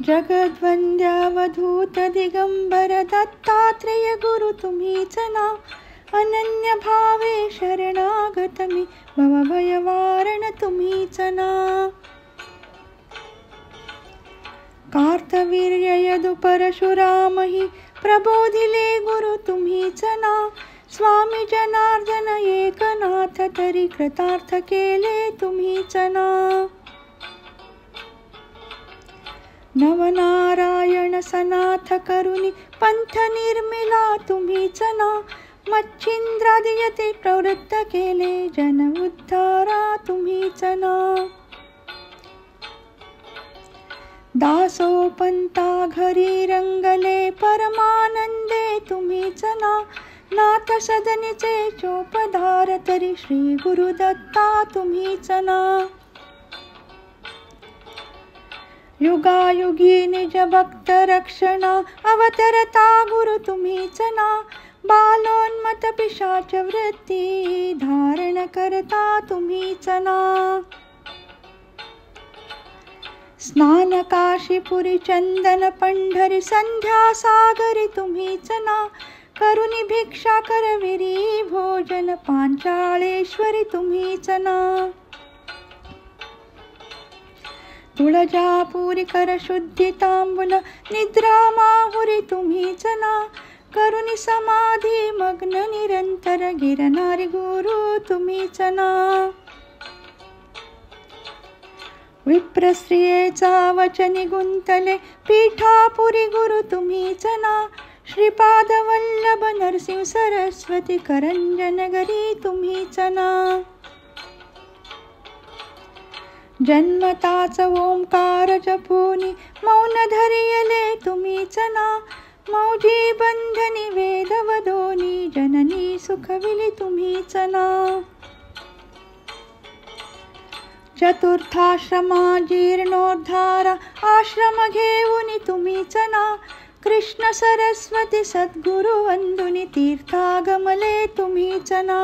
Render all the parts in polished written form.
जगद्वंद्यावधूत दिगंबर दत्तात्रेय गुरु तुम्हीच ना. अनन्य भावे शरणागत मी भवभयवारण तुम्हीच ना. कार्तवीर्य यदु परशुरामहि प्रबोधिले गुरु तुम्हीच ना. स्वामी जनार्दन एकनाथ तरी कृतार्थ केले तुम्हीच ना. नवनारायण सनाथ करुणी पंथ निर्मिला तुम्हीच ना. मच्छिंद्रादियते प्रवृत्त केले जन उद्धारा तुम्हीच ना. दासोपंता घरी रंगले परमानंदे तुम्हीच ना. नाथ सदनीचे चोपदार तरी श्री गुरुदत्ता तुम्हीच ना. युगायुगी निज भक्त रक्षणा अवतरता गुरु तुम्हीच ना. बालोन्मत पिशाच वृत्ती धारण करता तुम्हीच ना. स्नान काशीपुरी चंदन पंढरी संध्या सागरी तुम्हीच ना. करुणी भिक्षा करविरी भोजन पांचाळेश्वरी तुम्हीच ना. तुळजापुरी कर शुद्धी तांबूल निद्रा माहुरी तुम्हीच ना. करुणी समाधी मग्न निरंतर गिरणारी गुरु तुम्हीच ना. विप्रस्त्रियेचा वचनी गुंतले पीठापुरी गुरु तुम्हीच ना. श्रीपाद वल्लभ नरसिंह सरस्वती करंजनगरी तुम्हीच ना. जन्मताच ओंकार जपुनी मौन धरियले तुम्हीच ना. मौजी बंधनी वेद वदोनी जननी सुखविली तुम्हीच ना. चतुर्थाश्रमा जीर्णोद्धारा आश्रम घेऊनी तुम्हीच ना. कृष्ण सरस्वती सद्गुरु वंदुनी तीर्थागमले तुम्हीच ना.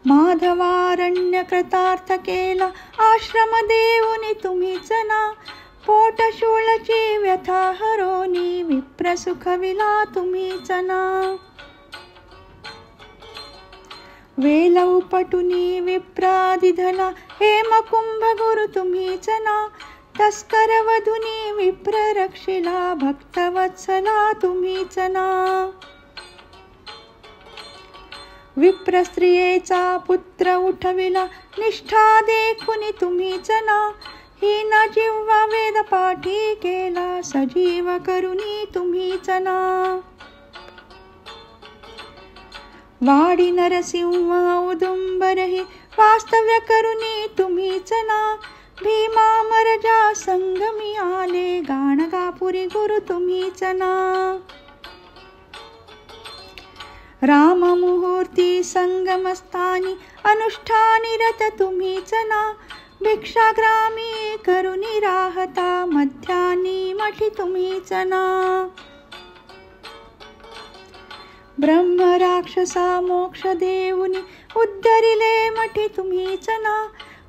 माधवारण्य कृतार्थ केला आश्रम देऊनी तुम्हीच ना. पोट शूळची व्यथा हरोनी विप्र सुखविला तुम्हीच ना. वेल उपटुनी विप्रादिधला हेमकुंभ गुरु तुम्हीच ना. तस्कर वधुनी विप्र रक्षिला भक्तवत्सला तुम्हीच ना. विप्र स्त्रियेचा पुत्र उठविला निष्ठा देखुनी तुम्हीच ना. हीन जिव्हा वेद पाठी केला सजीव करुणी तुम्हीच ना. वाडी नरसिंह औदुंबरहि वास्तव्य करुणी तुम्हीच ना. भीमामरजा संगमी आले गाणगापुरी गुरु तुम्हीच ना. राम मुहूर्ती संगमस्थानी अनुष्ठानी रत तुम्हीच ना. भिक्षाग्रामी करुणी राहता मध्यानी मठी तुम्हीच ना. ब्रह्म राक्षसा मोक्ष देऊनी उद्धरिले मठी तुम्हीच ना.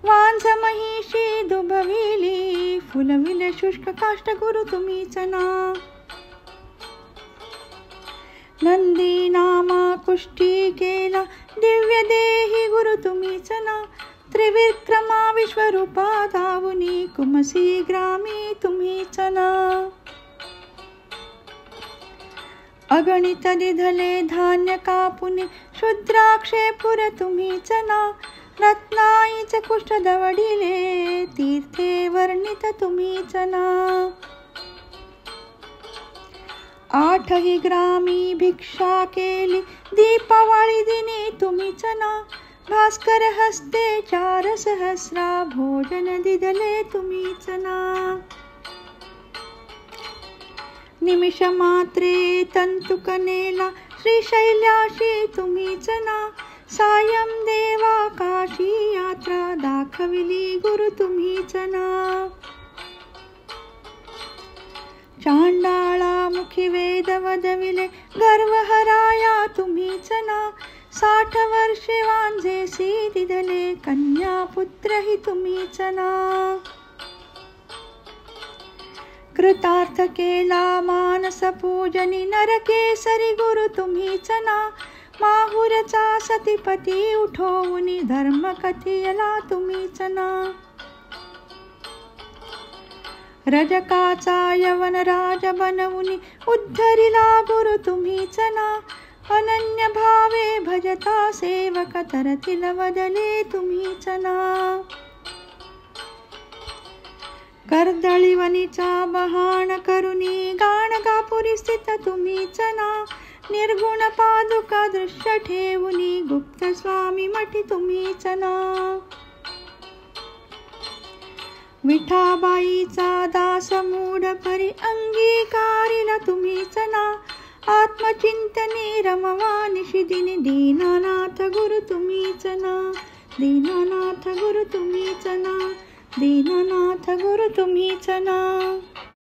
वांझ महिषी दुभविली फुलविले शुष्क काष्ट गुरु तुम्हीच ना. नंदी नामा कुष्ठी केला दिव्य देही गुरु तुम्हीच ना. त्रिविक्रमा विश्वरूपा धावुनी कुमसी ग्रामी तुम्हीच ना. अगणित दिधले धान्य कापुनी शुद्राक्षे पुर तुम्हीच ना. रत्नाईच कुष्ठ दवडिले तीर्थे वर्णित तुम्हीच ना. आठही ग्रामी भिक्षा केली दीपावळी दिनी तुम्हीच ना. भास्कर हस्ते 4 सहस्रा भोजन दिदले तुम्हीच ना. निमिष मात्रे तंतुक नेला श्रीशैल्याशी तुम्हीच ना. सायं देवा काशी यात्रा दाखविली गुरु तुम्हीच ना. चांडाळा मुखी वेद वदविले गर्व हराया तुम्हीच ना. 60 वर्षे वांझेसी दिदले कन्या पुत्र ही तुम्हीच ना. कृतार्थ केला मानस पूजनी नरकेसरी गुरु तुम्हीच ना. माहुरचा सतीपती उठवूनी धर्म कथियला तुम्हीच ना. रजकाचा यवन राज बनवुनी उद्धरिला गुरु तुम्हीच ना. अनन्य भावे भजता सेवक तरतील वदले तुम्हीच ना. कर्दळीवनीचा बहाण करुनी गाणगापुरी स्थित तुम्हीच ना. निर्गुण पादुका दृश्य ठेवुनी गुप्त स्वामी मठी तुम्हीच ना. विठाबाईचा दास मूढ परी अंगीकारिला तुम्हीच ना. आत्मचिंतनी रमवा निशिदिनी दीनानाथ गुरु तुम्हीच ना. दीनानाथ गुरु तुम्हीच ना. दीनानाथ गुरु तुम्हीच ना.